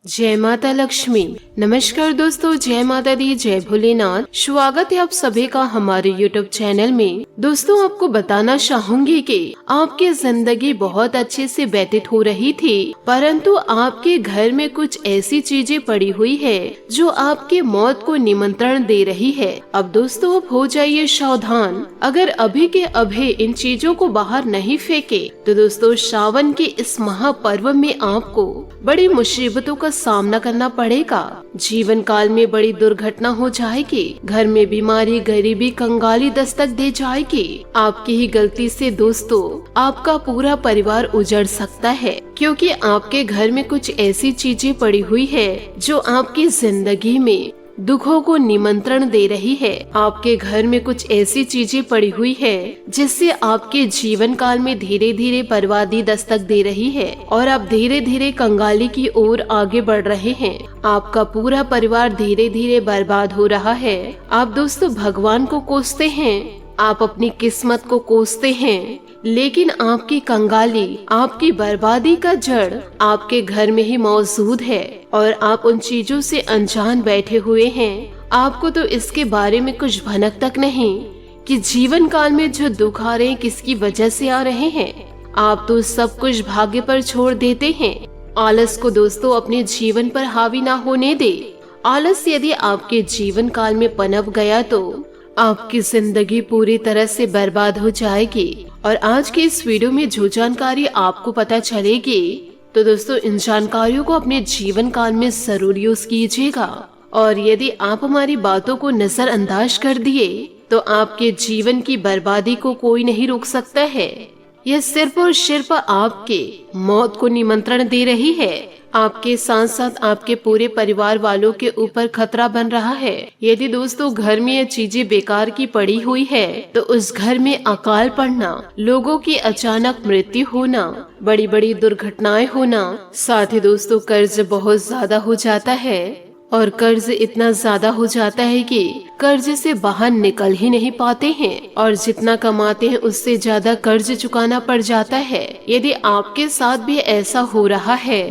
जय माता लक्ष्मी। नमस्कार दोस्तों, जय माता दी, जय भोलेनाथ। स्वागत है आप सभी का हमारे YouTube चैनल में। दोस्तों, आपको बताना चाहूंगी कि आपकी जिंदगी बहुत अच्छे से व्यतीत हो रही थी, परंतु आपके घर में कुछ ऐसी चीजें पड़ी हुई है जो आपके मौत को निमंत्रण दे रही है। अब दोस्तों, अब हो जाइए सावधान। अगर अभी के अभी इन चीजों को बाहर नहीं फेंके तो दोस्तों सावन के इस महापर्व में आपको बड़ी मुसीबतों का सामना करना पड़ेगा। जीवन काल में बड़ी दुर्घटना हो जाएगी, घर में बीमारी, गरीबी, कंगाली दस्तक दे जाएगी। आपकी ही गलती से दोस्तों आपका पूरा परिवार उजड़ सकता है, क्योंकि आपके घर में कुछ ऐसी चीजें पड़ी हुई है जो आपकी जिंदगी में दुखों को निमंत्रण दे रही है। आपके घर में कुछ ऐसी चीजें पड़ी हुई है जिससे आपके जीवन काल में धीरे धीरे बर्बादी दस्तक दे रही है और आप धीरे धीरे कंगाली की ओर आगे बढ़ रहे हैं। आपका पूरा परिवार धीरे धीरे बर्बाद हो रहा है। आप दोस्तों भगवान को कोसते हैं, आप अपनी किस्मत को कोसते हैं, लेकिन आपकी कंगाली, आपकी बर्बादी का जड़ आपके घर में ही मौजूद है और आप उन चीजों से अनजान बैठे हुए हैं। आपको तो इसके बारे में कुछ भनक तक नहीं कि जीवन काल में जो दुख आ रहे हैं किसकी वजह से आ रहे हैं। आप तो सब कुछ भाग्य पर छोड़ देते हैं। आलस को दोस्तों अपने जीवन पर हावी ना होने दे। आलस यदि आपके जीवन काल में पनप गया तो आपकी जिंदगी पूरी तरह से बर्बाद हो जाएगी। और आज की इस वीडियो में जो जानकारी आपको पता चलेगी तो दोस्तों इन जानकारियों को अपने जीवन काल में जरूर यूज कीजिएगा। और यदि आप हमारी बातों को नजरअंदाज कर दिए तो आपके जीवन की बर्बादी को कोई नहीं रोक सकता है। यह सिर्फ और सिर्फ आपके मौत को निमंत्रण दे रही है। आपके साथ साथ आपके पूरे परिवार वालों के ऊपर खतरा बन रहा है। यदि दोस्तों घर में ये चीजें बेकार की पड़ी हुई है तो उस घर में अकाल पड़ना, लोगों की अचानक मृत्यु होना, बड़ी बड़ी दुर्घटनाएं होना, साथ ही दोस्तों कर्ज बहुत ज्यादा हो जाता है। और कर्ज इतना ज्यादा हो जाता है कि कर्ज से बाहर निकल ही नहीं पाते हैं और जितना कमाते हैं उससे ज्यादा कर्ज चुकाना पड़ जाता है। यदि आपके साथ भी ऐसा हो रहा है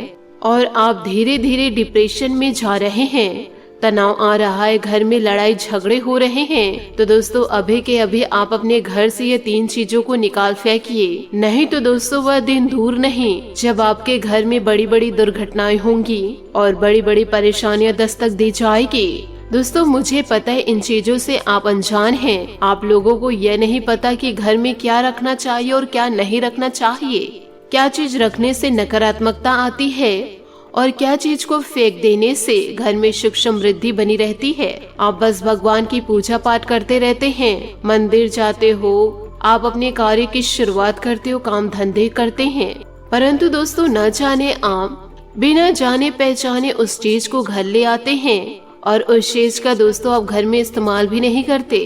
और आप धीरे धीरे डिप्रेशन में जा रहे हैं, तनाव आ रहा है, घर में लड़ाई झगड़े हो रहे हैं, तो दोस्तों अभी के अभी आप अपने घर से ये 3 चीजों को निकाल फेंकिए। नहीं तो दोस्तों वह दिन दूर नहीं जब आपके घर में बड़ी बड़ी दुर्घटनाएं होंगी और बड़ी बड़ी परेशानियां दस्तक दे जाएगी। दोस्तों मुझे पता है इन चीजों से आप अनजान हैं। आप लोगों को यह नहीं पता कि घर में क्या रखना चाहिए और क्या नहीं रखना चाहिए, क्या चीज रखने से नकारात्मकता आती है और क्या चीज को फेंक देने से घर में सुख समृद्धि बनी रहती है। आप बस भगवान की पूजा पाठ करते रहते हैं, मंदिर जाते हो, आप अपने कार्य की शुरुआत करते हो, काम धंधे करते हैं, परंतु दोस्तों न जाने आप बिना जाने पहचाने उस चीज को घर ले आते हैं और उस चीज का दोस्तों आप घर में इस्तेमाल भी नहीं करते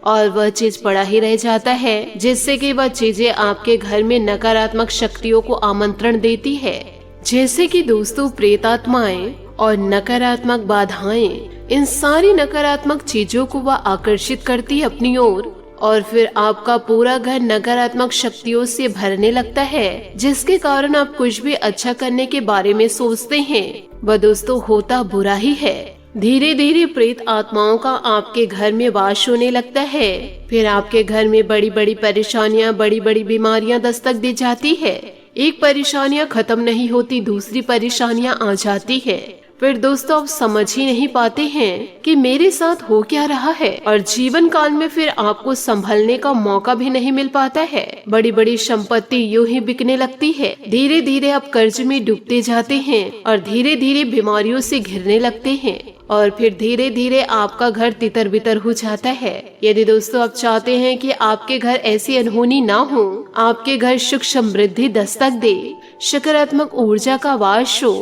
और वह चीज पड़ा ही रह जाता है, जिससे कि वह चीजें आपके घर में नकारात्मक शक्तियों को आमंत्रण देती है। जैसे कि दोस्तों प्रेत आत्माएं और नकारात्मक बाधाएं, इन सारी नकारात्मक चीजों को वह आकर्षित करती है अपनी ओर और फिर आपका पूरा घर नकारात्मक शक्तियों से भरने लगता है, जिसके कारण आप कुछ भी अच्छा करने के बारे में सोचते हैं वह दोस्तों होता बुरा ही है। धीरे धीरे प्रेत आत्माओं का आपके घर में वास होने लगता है। फिर आपके घर में बड़ी बड़ी परेशानियां, बड़ी बड़ी बीमारियां दस्तक दे जाती है। एक परेशानियां खत्म नहीं होती, दूसरी परेशानियां आ जाती है। फिर दोस्तों आप समझ ही नहीं पाते हैं कि मेरे साथ हो क्या रहा है और जीवन काल में फिर आपको संभलने का मौका भी नहीं मिल पाता है। बड़ी बड़ी संपत्ति यूं ही बिकने लगती है। धीरे धीरे आप कर्ज में डूबते जाते हैं और धीरे धीरे बीमारियों से घिरने लगते हैं और फिर धीरे धीरे आपका घर तितर बितर हो जाता है। यदि दोस्तों आप चाहते हैं कि आपके घर ऐसी अनहोनी ना हो, आपके घर सुख समृद्धि दस्तक दे, सकारात्मक ऊर्जा का वास हो,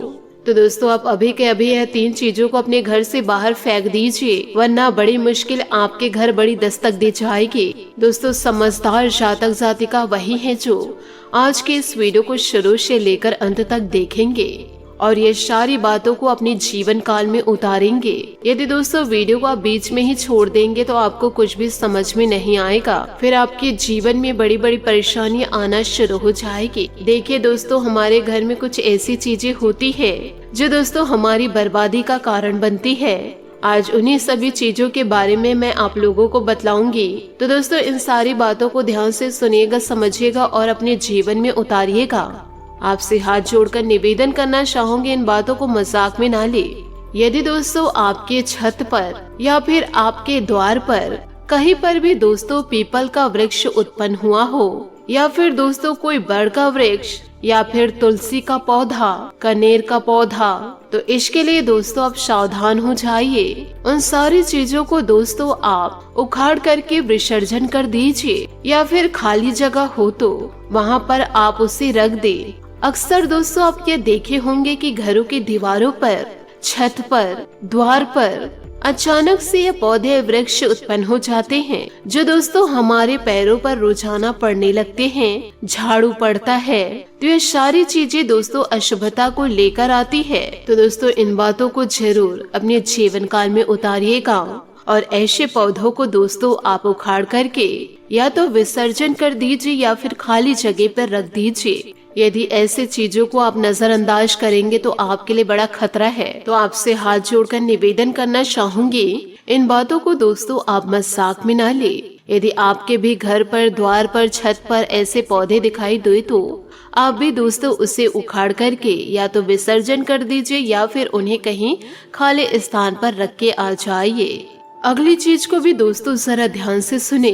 तो दोस्तों आप अभी के अभी यह 3 चीजों को अपने घर से बाहर फेंक दीजिए, वरना बड़ी मुश्किल आपके घर बड़ी दस्तक दे जाएगी। दोस्तों समझदार जातक जातिका वही है जो आज के इस वीडियो को शुरू से लेकर अंत तक देखेंगे और ये सारी बातों को अपने जीवन काल में उतारेंगे। यदि दोस्तों वीडियो को आप बीच में ही छोड़ देंगे तो आपको कुछ भी समझ में नहीं आएगा, फिर आपके जीवन में बड़ी बड़ी परेशानियां आना शुरू हो जाएगी। देखिए दोस्तों, हमारे घर में कुछ ऐसी चीजें होती है जो दोस्तों हमारी बर्बादी का कारण बनती है। आज उन्हीं सभी चीजों के बारे में मैं आप लोगों को बतलाऊंगी। तो दोस्तों इन सारी बातों को ध्यान से सुनिएगा, समझिएगा और अपने जीवन में उतारिएगा। आपसे हाथ जोड़कर निवेदन करना चाहूंगी, इन बातों को मजाक में ना ले। यदि दोस्तों आपके छत पर या फिर आपके द्वार पर कहीं पर भी दोस्तों पीपल का वृक्ष उत्पन्न हुआ हो, या फिर दोस्तों कोई बड़ का वृक्ष, या फिर तुलसी का पौधा, कनेर का पौधा, तो इसके लिए दोस्तों आप सावधान हो जाइए। उन सारी चीजों को दोस्तों आप उखाड़ करके विसर्जन कर दीजिए, या फिर खाली जगह हो तो वहाँ पर आप उसे रख दे। अक्सर दोस्तों आप ये देखे होंगे कि घरों की दीवारों पर, छत पर, द्वार पर अचानक से ये पौधे वृक्ष उत्पन्न हो जाते हैं, जो दोस्तों हमारे पैरों पर रोजाना पड़ने लगते हैं। झाड़ू पड़ता है तो ये सारी चीजें दोस्तों अशुभता को लेकर आती है। तो दोस्तों इन बातों को जरूर अपने जीवन काल में उतारिएगा और ऐसे पौधों को दोस्तों आप उखाड़ करके या तो विसर्जन कर दीजिए या फिर खाली जगह पर रख दीजिए। यदि ऐसे चीजों को आप नजरअंदाज करेंगे तो आपके लिए बड़ा खतरा है। तो आपसे हाथ जोड़कर निवेदन करना चाहूंगी, इन बातों को दोस्तों आप मजाक में ना ले। यदि आपके भी घर पर, द्वार पर, छत पर ऐसे पौधे दिखाई दे तो आप भी दोस्तों उसे उखाड़ करके या तो विसर्जन कर दीजिए या फिर उन्हें कहीं खाली स्थान पर रख के आ जाइए। अगली चीज को भी दोस्तों जरा ध्यान से सुने।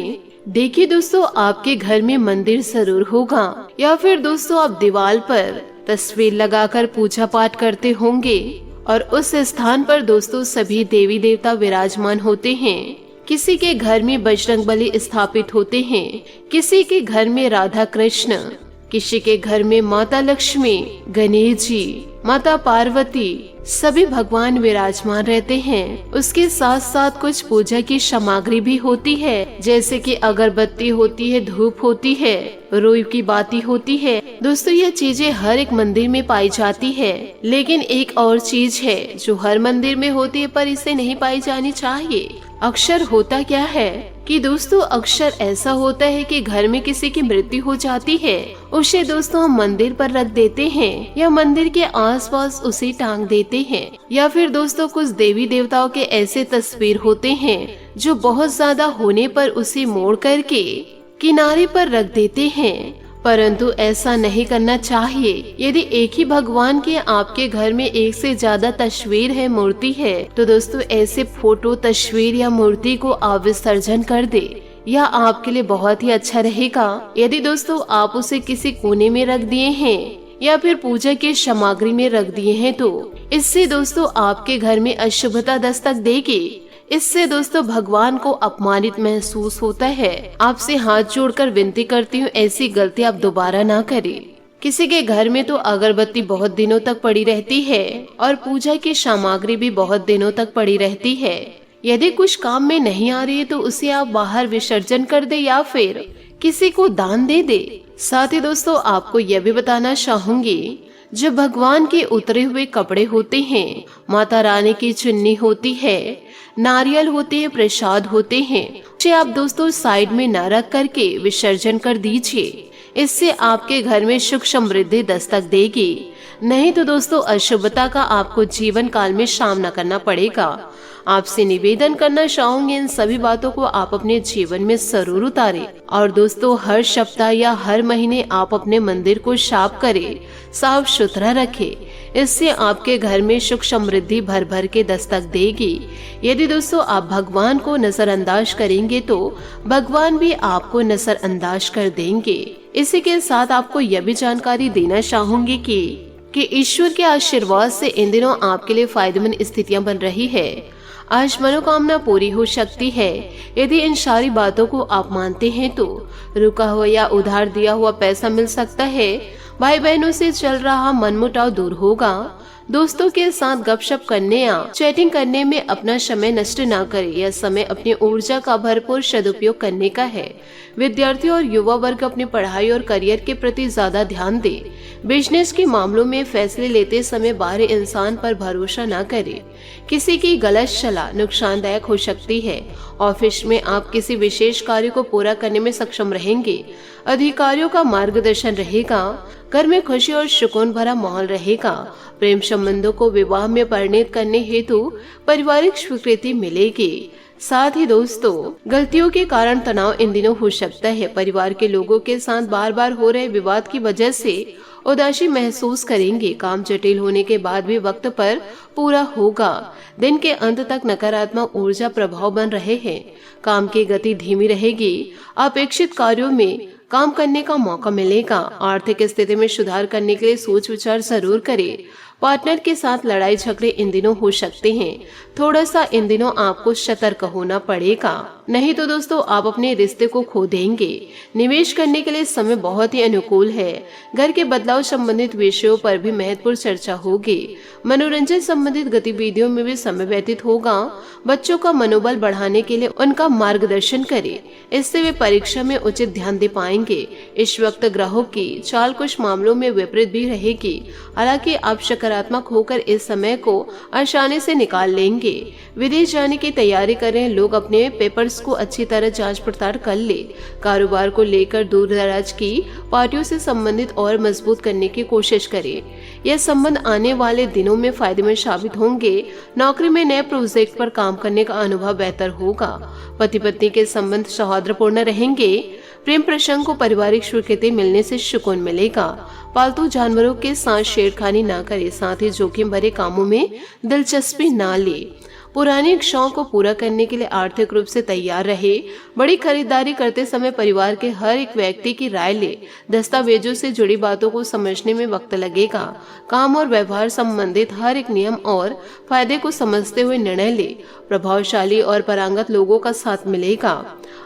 देखिए दोस्तों, आपके घर में मंदिर जरूर होगा, या फिर दोस्तों आप दीवार पर तस्वीर लगाकर पूजा पाठ करते होंगे और उस स्थान पर दोस्तों सभी देवी देवता विराजमान होते हैं। किसी के घर में बजरंगबली स्थापित होते हैं, किसी के घर में राधा कृष्ण, किसी के घर में माता लक्ष्मी, गणेश जी, माता पार्वती, सभी भगवान विराजमान रहते हैं। उसके साथ साथ कुछ पूजा की सामग्री भी होती है, जैसे कि अगरबत्ती होती है, धूप होती है, रुई की बाती होती है। दोस्तों ये चीजें हर एक मंदिर में पाई जाती है, लेकिन एक और चीज है जो हर मंदिर में होती है पर इसे नहीं पाई जानी चाहिए। अक्सर होता क्या है कि दोस्तों अक्सर ऐसा होता है कि घर में किसी की मृत्यु हो जाती है, उसे दोस्तों हम मंदिर पर रख देते हैं या मंदिर के आसपास उसे टांग देते हैं, या फिर दोस्तों कुछ देवी देवताओं के ऐसे तस्वीर होते हैं जो बहुत ज्यादा होने पर उसे मोड़ करके किनारे पर रख देते हैं। परंतु ऐसा नहीं करना चाहिए। यदि एक ही भगवान के आपके घर में एक से ज्यादा तस्वीर है, मूर्ति है, तो दोस्तों ऐसे फोटो, तस्वीर या मूर्ति को आप विसर्जन कर दे, यह आपके लिए बहुत ही अच्छा रहेगा। यदि दोस्तों आप उसे किसी कोने में रख दिए हैं या फिर पूजा की सामग्री में रख दिए हैं, तो इससे दोस्तों आपके घर में अशुभता दस्तक देगी। इससे दोस्तों भगवान को अपमानित महसूस होता है। आपसे हाथ जोड़कर विनती करती हूँ, ऐसी गलती आप दोबारा ना करें। किसी के घर में तो अगरबत्ती बहुत दिनों तक पड़ी रहती है और पूजा की सामग्री भी बहुत दिनों तक पड़ी रहती है। यदि कुछ काम में नहीं आ रही है तो उसे आप बाहर विसर्जन कर दे या फिर किसी को दान दे दे। साथ ही दोस्तों आपको यह भी बताना चाहूंगी, जो भगवान के उतरे हुए कपड़े होते हैं, माता रानी की चुन्नी होती है, नारियल होते हैं, प्रसाद होते हैं, उसे आप दोस्तों साइड में न रख करके विसर्जन कर दीजिए। इससे आपके घर में सुख समृद्धि दस्तक देगी। नहीं तो दोस्तों अशुभता का आपको जीवन काल में सामना करना पड़ेगा। आपसे निवेदन करना चाहूंगी, इन सभी बातों को आप अपने जीवन में जरूर उतारें। और दोस्तों हर सप्ताह या हर महीने आप अपने मंदिर को साफ करें, साफ सुथरा रखें। इससे आपके घर में सुख समृद्धि भर भर के दस्तक देगी। यदि दोस्तों आप भगवान को नजरअंदाज करेंगे तो भगवान भी आपको नजरअंदाज कर देंगे। इसी के साथ आपको यह भी जानकारी देना चाहूंगी कि ईश्वर के आशीर्वाद से इन दिनों आपके लिए फायदेमंद स्थितियां बन रही है। आज मनोकामना पूरी हो सकती है। यदि इन सारी बातों को आप मानते हैं तो रुका हुआ या उधार दिया हुआ पैसा मिल सकता है। भाई बहनों से चल रहा मनमुटाव दूर होगा। दोस्तों के साथ गपशप करने या चैटिंग करने में अपना समय नष्ट ना करें। यह समय अपनी ऊर्जा का भरपूर सदुपयोग करने का है। विद्यार्थी और युवा वर्ग अपनी पढ़ाई और करियर के प्रति ज्यादा ध्यान दे। बिजनेस के मामलों में फैसले लेते समय बाहरी इंसान पर भरोसा न करें। किसी की गलत सलाह नुकसानदायक हो सकती है। ऑफिस में आप किसी विशेष कार्य को पूरा करने में सक्षम रहेंगे। अधिकारियों का मार्गदर्शन रहेगा। घर में खुशी और सुकून भरा माहौल रहेगा। प्रेम संबंधों को विवाह में परिणत करने हेतु पारिवारिक स्वीकृति मिलेगी। साथ ही दोस्तों, गलतियों के कारण तनाव इन दिनों हो सकता है। परिवार के लोगों के साथ बार बार हो रहे विवाद की वजह से उदासी महसूस करेंगे। काम जटिल होने के बाद भी वक्त पर पूरा होगा। दिन के अंत तक नकारात्मक ऊर्जा प्रभाव बन रहे हैं। काम की गति धीमी रहेगी। अपेक्षित कार्यों में काम करने का मौका मिलेगा। आर्थिक स्थिति में सुधार करने के लिए सोच विचार जरूर करें। पार्टनर के साथ लड़ाई झगड़े इन दिनों हो सकते हैं। थोड़ा सा इन दिनों आपको सतर्क होना पड़ेगा, नहीं तो दोस्तों आप अपने रिश्ते को खो देंगे। निवेश करने के लिए समय बहुत ही अनुकूल है। घर के बदलाव संबंधित विषयों पर भी महत्वपूर्ण चर्चा होगी। मनोरंजन संबंधित गतिविधियों में भी समय व्यतीत होगा। बच्चों का मनोबल बढ़ाने के लिए उनका मार्गदर्शन करें। इससे वे परीक्षा में उचित ध्यान दे पाएंगे। इस वक्त ग्रहों की चाल कुछ मामलों में विपरीत भी रहेगी। हालांकि आप सकारात्मक होकर इस समय को आसानी से निकाल लेंगे। विदेश जाने की तैयारी करें। लोग अपने पेपर्स को अच्छी तरह जांच पड़ताल कर ले। कारोबार को लेकर दूर दराज की पार्टियों से संबंधित और मजबूत करने की कोशिश करें। यह संबंध आने वाले दिनों में फायदेमंद साबित होंगे। नौकरी में नए प्रोजेक्ट पर काम करने का अनुभव बेहतर होगा। पति पत्नी के संबंध सौहार्दपूर्ण रहेंगे। प्रेम प्रसंग को पारिवारिक स्वीकृति मिलने से सुकून मिलेगा। पालतू जानवरों के साथ छेड़खानी ना करें। साथ ही जोखिम भरे कामों में दिलचस्पी ना ले। पुराने शौक को पूरा करने के लिए आर्थिक रूप से तैयार रहे। बड़ी खरीदारी करते समय परिवार के हर एक व्यक्ति की राय ले। दस्तावेजों से जुड़ी बातों को समझने में वक्त लगेगा। काम और व्यवहार संबंधित हर एक नियम और फायदे को समझते हुए निर्णय ले। प्रभावशाली और पारंगत लोगों का साथ मिलेगा।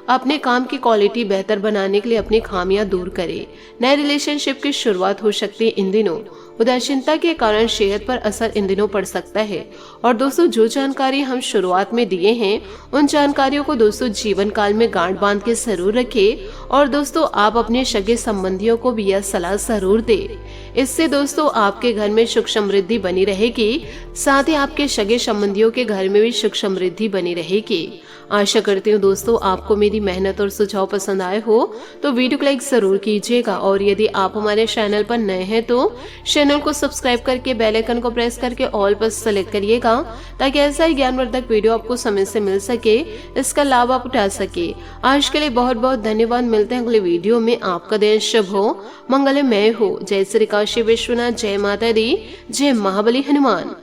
अपने काम की क्वालिटी बेहतर बनाने के लिए अपनी खामियां दूर करें। नए रिलेशनशिप की शुरुआत हो सकती है इन दिनों। उदासीनता के कारण सेहत पर असर इन दिनों पड़ सकता है। और दोस्तों, जो जानकारी हम शुरुआत में दिए हैं उन जानकारियों को दोस्तों जीवन काल में गांठ बांध के जरूर रखें। और दोस्तों, आप अपने सगे संबंधियों को भी यह सलाह जरूर दें। इससे दोस्तों आपके घर में सुख समृद्धि बनी रहेगी। साथ ही आपके सगे संबंधियों के घर में भी सुख समृद्धि बनी रहेगी। आशा करती हूँ दोस्तों आपको मेरी मेहनत और सुझाव पसंद आए हो तो वीडियो को लाइक जरूर कीजिएगा। और यदि आप हमारे चैनल पर नए हैं तो चैनल को सब्सक्राइब करके बेल आइकन को प्रेस करके ऑल पर सेलेक्ट करिएगा, ताकि ऐसा ही ज्ञानवर्धक वीडियो आपको समय से मिल सके, इसका लाभ आप उठा सके। आज के लिए बहुत बहुत धन्यवाद। मिलते हैं अगले वीडियो में। आपका दिन शुभ हो, मंगलमय हो। जय श्री काशी विश्वनाथ, जय माता दी, जय महाबली हनुमान।